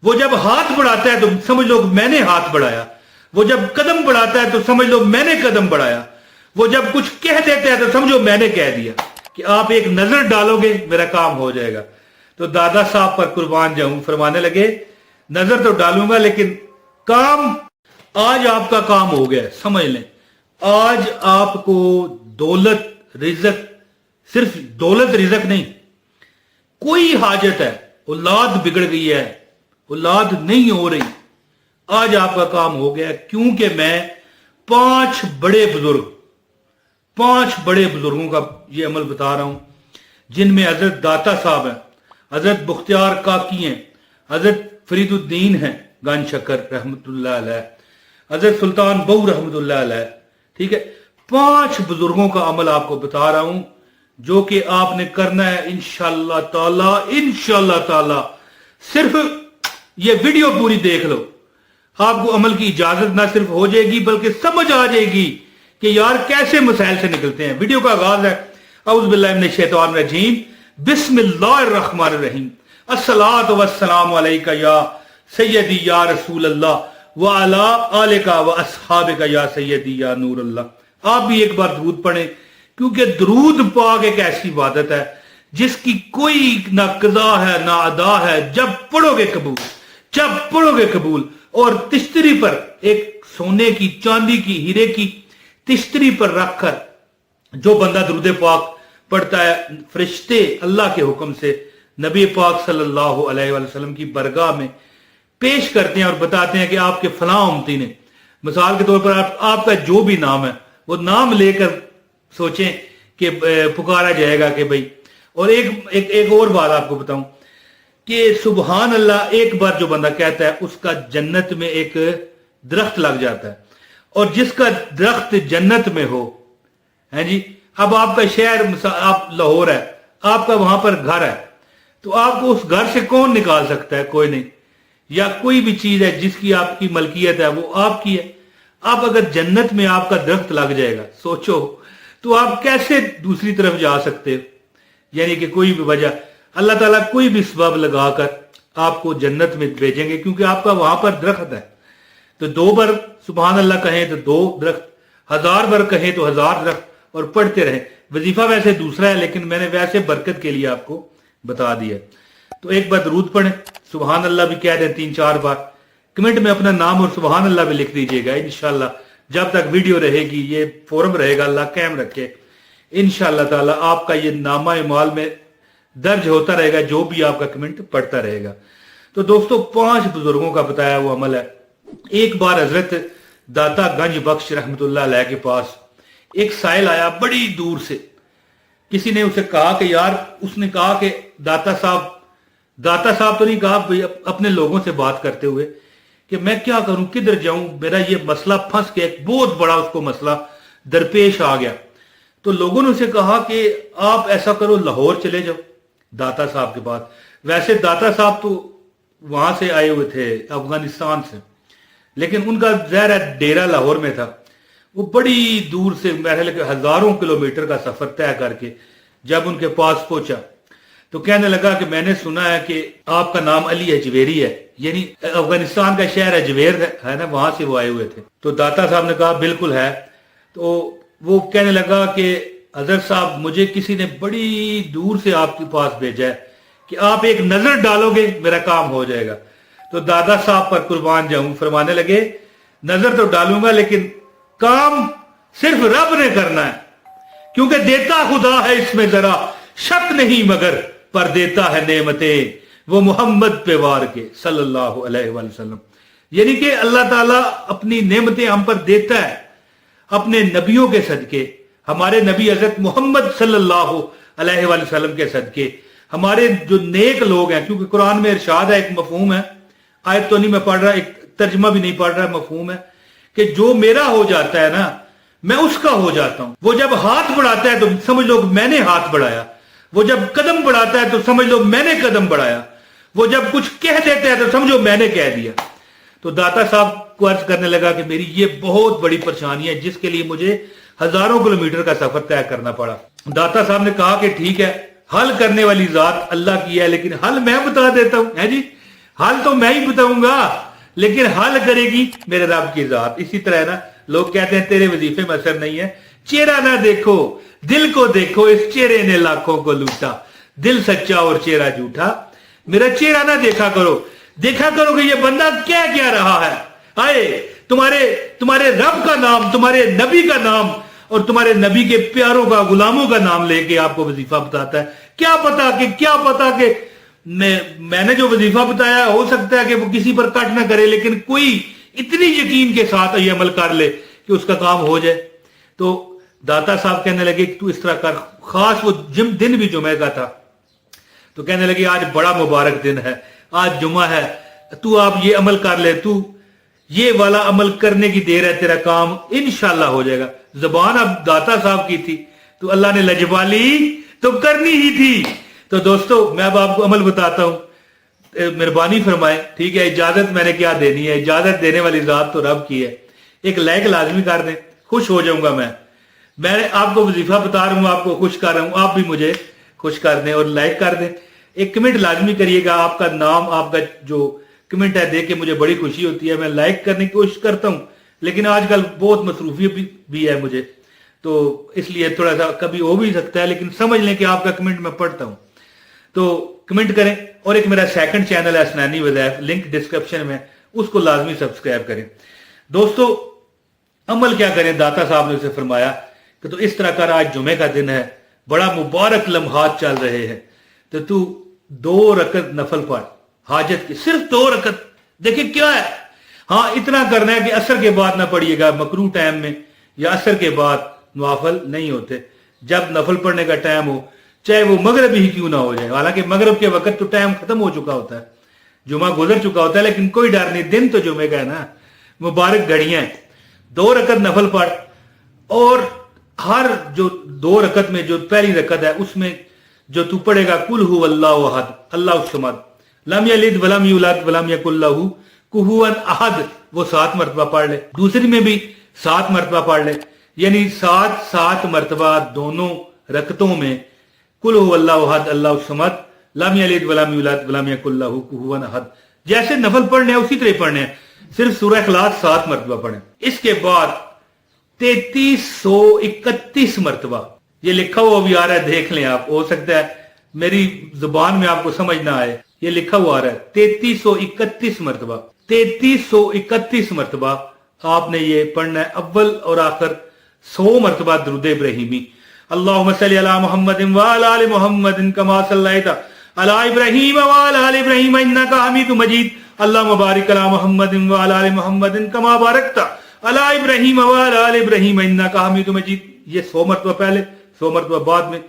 وہ جب ہاتھ بڑھاتا ہے تو سمجھ لو میں نے ہاتھ بڑھایا، وہ جب قدم بڑھاتا ہے تو سمجھ لو میں نے قدم بڑھایا، وہ جب کچھ کہہ دیتا ہے تو سمجھو میں نے کہہ دیا کہ آپ ایک نظر ڈالو گے میرا کام ہو جائے گا۔ تو دادا صاحب پر قربان جاؤں، فرمانے لگے نظر تو ڈالوں گا لیکن کام، آج آپ کا کام ہو گیا، سمجھ لیں آج آپ کو دولت رزق، صرف دولت رزق نہیں، کوئی حاجت ہے، اولاد بگڑ گئی ہے، اولاد نہیں ہو رہی، آج آپ کا کام ہو گیا، کیونکہ میں 5 بڑے بزرگوں کا یہ عمل بتا رہا ہوں، جن میں حضرت داتا صاحب ہیں، حضرت بختیار کاکی ہیں، حضرت فرید الدین ہیں گن شکر رحمت اللہ علیہ، حضرت سلطان بہو رحمت اللہ علیہ، ٹھیک ہے، 5 بزرگوں کا عمل آپ کو بتا رہا ہوں جو کہ آپ نے کرنا ہے انشاءاللہ تعالی۔ صرف یہ ویڈیو پوری دیکھ لو، آپ کو عمل کی اجازت نہ صرف ہو جائے گی بلکہ سمجھ آ جائے گی کہ یار کیسے مسائل سے نکلتے ہیں۔ ویڈیو کا آغاز ہے اعوذ باللہ من الشیطان الرجیم، بسم اللہ الرحمن الرحیم، الصلاۃ والسلام علیکہ یا سیدی یا رسول اللہ وعلی آلک واصحابک یا سیدی یا نور اللہ۔ آپ بھی ایک بار درود پڑھیں، کیونکہ درود پاک ایک ایسی عبادت ہے جس کی کوئی نہ قضا ہے نہ ادا ہے، جب پڑھو گے قبول۔ اور تشتری پر ایک سونے کی، چاندی کی، ہیرے کی تشتری پر رکھ کر جو بندہ درود پاک پڑھتا ہے، فرشتے اللہ کے حکم سے نبی پاک صلی اللہ علیہ وآلہ وسلم کی برگاہ میں پیش کرتے ہیں اور بتاتے ہیں کہ آپ کے فلاں امتی نے، مثال کے طور پر آپ کا جو بھی نام ہے وہ نام لے کر سوچیں کہ پکارا جائے گا کہ بھئی۔ اور ایک اور بات آپ کو بتاؤں کہ سبحان اللہ ایک بار جو بندہ کہتا ہے اس کا جنت میں ایک درخت لگ جاتا ہے، اور جس کا درخت جنت میں ہو، ہیں جی، اب آپ کا شہر آپ لاہور ہے، آپ کا وہاں پر گھر ہے، تو آپ کو اس گھر سے کون نکال سکتا ہے؟ کوئی نہیں، یا کوئی بھی چیز ہے جس کی آپ کی ملکیت ہے وہ آپ کی ہے۔ آپ اگر جنت میں آپ کا درخت لگ جائے گا، سوچو تو آپ کیسے دوسری طرف جا سکتے ہو؟ یعنی کہ کوئی بھی وجہ، اللہ تعالیٰ کوئی بھی سبب لگا کر آپ کو جنت میں بھیجیں گے، کیونکہ آپ کا وہاں پر درخت ہے۔ تو 2 بار سبحان اللہ کہیں تو 2 درخت، 1000 بار کہیں تو 1000 درخت، اور پڑھتے رہیں۔ وظیفہ ویسے دوسرا ہے لیکن میں نے ویسے برکت کے لیے آپ کو بتا دیا۔ تو ایک بار درود پڑھیں، سبحان اللہ بھی کہہ دیں 3-4 بار، کمنٹ میں اپنا نام اور سبحان اللہ بھی لکھ دیجئے گا انشاءاللہ۔ جب تک ویڈیو رہے گی، یہ فورم رہے گا، اللہ قائم رکھے، انشاءاللہ تعالی آپ کا یہ نامہ اعمال میں درج ہوتا رہے گا، جو بھی آپ کا کمنٹ پڑھتا رہے گا۔ تو دوستو 5 بزرگوں کا بتایا وہ عمل ہے۔ ایک بار حضرت داتا گنج بخش رحمت اللہ علیہ کے پاس ایک سائل آیا بڑی دور سے، کسی نے اسے کہا کہ یار، اس نے کہا کہ داتا صاحب تو نہیں کہا، اپنے لوگوں سے بات کرتے ہوئے کہ میں کیا کروں، کدھر جاؤں، میرا یہ مسئلہ پھنس کے ایک بہت بڑا اس کو مسئلہ درپیش آ گیا۔ تو لوگوں نے اسے کہا کہ آپ ایسا کرو، لاہور چلے جاؤ داتا صاحب کے پاس۔ ویسے داتا صاحب تو وہاں سے آئے ہوئے تھے، افغانستان سے، لیکن ان کا ظاہر ہے ڈیرا لاہور میں تھا۔ وہ بڑی دور سے، میرے خیال 1000 کلومیٹر کا سفر طے کر کے جب ان کے پاس پہنچا تو کہنے لگا کہ میں نے سنا ہے کہ آپ کا نام علی اجویری ہے، یعنی افغانستان کا شہر اجویر ہے نا، وہاں سے وہ آئے ہوئے تھے۔ تو داتا صاحب نے کہا بالکل ہے۔ تو وہ کہنے لگا کہ حضرت صاحب، مجھے کسی نے بڑی دور سے آپ کے پاس بھیجا ہے کہ آپ ایک نظر ڈالو گے میرا کام ہو جائے گا۔ تو دادا صاحب پر قربان جاؤں، فرمانے لگے نظر تو ڈالوں گا لیکن کام صرف رب نے کرنا ہے، کیونکہ دیتا خدا ہے اس میں ذرا شک نہیں، مگر پر دیتا ہے نعمتیں وہ محمد پہ وار کے صلی اللہ علیہ وآلہ وسلم۔ یعنی کہ اللہ تعالیٰ اپنی نعمتیں ہم پر دیتا ہے اپنے نبیوں کے صدقے، ہمارے نبی حضرت محمد صلی اللہ علیہ وآلہ وسلم کے صدقے، ہمارے جو نیک لوگ ہیں، کیونکہ قرآن میں ارشاد ہے، ایک مفہوم ہے، آیت تو نہیں میں پڑھ رہا، ایک ترجمہ بھی نہیں پڑھ رہا، مفہوم ہے کہ جو میرا ہو جاتا ہے نا، میں اس کا ہو جاتا ہوں۔ وہ جب ہاتھ بڑھاتا ہے تو سمجھ لو میں نے ہاتھ بڑھایا، وہ جب قدم بڑھاتا ہے تو سمجھ لو میں نے قدم بڑھایا، وہ جب کچھ کہہ دیتا ہے تو سمجھو میں نے کہہ دیا۔ تو داتا صاحب کو عرض کرنے لگا کہ میری یہ بہت بڑی پریشانی ہے جس کے لیے مجھے 1000 کلومیٹر کا سفر طے کرنا پڑا۔ داتا صاحب نے کہا کہ ٹھیک ہے، حل کرنے والی ذات اللہ کی ہے، لیکن حل میں بتا دیتا ہوں، ہے جی، حل تو میں ہی بتاؤں گا لیکن حل کرے گی میرے رب کی ذات. اسی طرح نا لوگ کہتے ہیں تیرے وظیفے میں اثر نہیں ہے. چہرہ نہ دیکھو دل کو دیکھو, اس چہرے نے لاکھوں کو لوٹا, دل سچا اور چہرہ جھوٹا. میرا چہرہ نہ دیکھا کرو, دیکھا کرو کہ یہ بندہ کیا کیا رہا ہے. آئے تمہارے رب کا نام, تمہارے نبی کا نام اور تمہارے نبی کے پیاروں کا, غلاموں کا نام لے کے آپ کو وظیفہ بتاتا ہے. کیا پتا کہ میں نے جو وظیفہ بتایا ہو سکتا ہے کہ وہ کسی پر کٹ نہ کرے, لیکن کوئی اتنی یقین کے ساتھ یہ عمل کر لے کہ اس کا کام ہو جائے. تو داتا صاحب کہنے لگے کہ تو اس طرح کر. خاص وہ دن بھی جمعہ کا تھا تو کہنے لگے آج بڑا مبارک دن ہے, آج جمعہ ہے, تو آپ یہ عمل کر لے, تو یہ والا عمل کرنے کی دیر ہے, تیرا کام انشاءاللہ ہو جائے گا. زبان اب داتا صاحب کی تھی تو اللہ نے لجبالی تو کرنی ہی تھی. تو دوستو میں اب آپ کو عمل بتاتا ہوں, مہربانی فرمائیں. ٹھیک ہے, اجازت میں نے کیا دینی ہے, اجازت دینے والی ذات تو رب کی ہے. ایک لائک لازمی کر دیں, خوش ہو جاؤں گا. میں آپ کو وظیفہ بتا رہا ہوں, آپ کو خوش کر رہا ہوں, آپ بھی مجھے خوش کر دیں اور لائک کر دیں. ایک کمنٹ لازمی کریے گا, آپ کا نام, آپ کا جو کمنٹ ہے دیکھ کے مجھے بڑی خوشی ہوتی ہے. میں لائک کرنے کی کوشش کرتا ہوں لیکن آج کل بہت مصروفیت بھی ہے مجھے, تو اس لیے تھوڑا سا کبھی ہو بھی سکتا ہے, لیکن سمجھ لیں کہ آپ کا کمنٹ میں پڑھتا ہوں. تو کمنٹ کریں. اور ایک میرا سیکنڈ چینل ہے اسنانی وظائف, لنک ڈسکرپشن میں, اس کو لازمی سبسکرائب کریں. دوستو عمل کیا کریں, داتا صاحب نے اسے فرمایا کہ تو اس طرح کر, آج جمعے کا دن ہے, بڑا مبارک لمحات چل رہے ہیں, تو 2 رکعت نفل پڑھ حاجت کی, صرف 2 رکعت. دیکھیں کیا ہے, ہاں اتنا کرنا ہے کہ عصر کے بعد نہ پڑھیے گا, مکروہ ٹائم میں یا عصر کے بعد نوافل نہیں ہوتے. جب نفل پڑھنے کا ٹائم ہو, چاہے وہ مغرب ہی کیوں نہ ہو جائے, حالانکہ مغرب کے وقت تو ٹائم ختم ہو چکا ہوتا ہے, جمعہ گزر چکا ہوتا ہے, لیکن کوئی ڈر نہیں, دن تو جمعے کا ہے نا, مبارک گھڑیاں ہیں. 2 رکعت نفل پڑھ, اور ہر جو 2 رکعت میں جو پہلی رکعت ہے اس میں جو تو پڑھے گا قل هو اللہ احد اللہ الصمد لم یلد ولم یولد ولم یکن لہ کفوا احد, وہ 7 مرتبہ پڑھ لے. دوسری میں بھی 7 مرتبہ پڑھ لے, یعنی 7 مرتبہ دونوں رکعتوں میں قل هو اللہ احد اللہ الصمد لم یلد ولم یولد ولم یکن لہ کفوا احد. جیسے نفل پڑھنے ہیں اسی طرح پڑھنے ہیں, صرف سورہ اخلاص 7 مرتبہ پڑھیں. اس کے بعد 3331 مرتبہ, یہ لکھا ہوا بھی آ رہا ہے, دیکھ لیں آپ, ہو سکتا ہے میری زبان میں آپ کو سمجھ نہ آئے, یہ لکھا ہوا آ رہا ہے 3331 مرتبہ. 3331 مرتبہ آپ نے یہ پڑھنا ہے. اول اور آخر 100 مرتبہ درود ابراہیمی. اللہم صلی علی محمد وعلی آل محمد کما صلیت علی ابراہیم وعلی آل ابراہیم انک حمید مجید. اللہم بارک علی محمد وعلی آل محمد کما بارکت علی ابراہیم وعلی آل ابراہیم انک حمید مجید. یہ 100 مرتبہ پہلے, 100 مرتبہ بعد میں.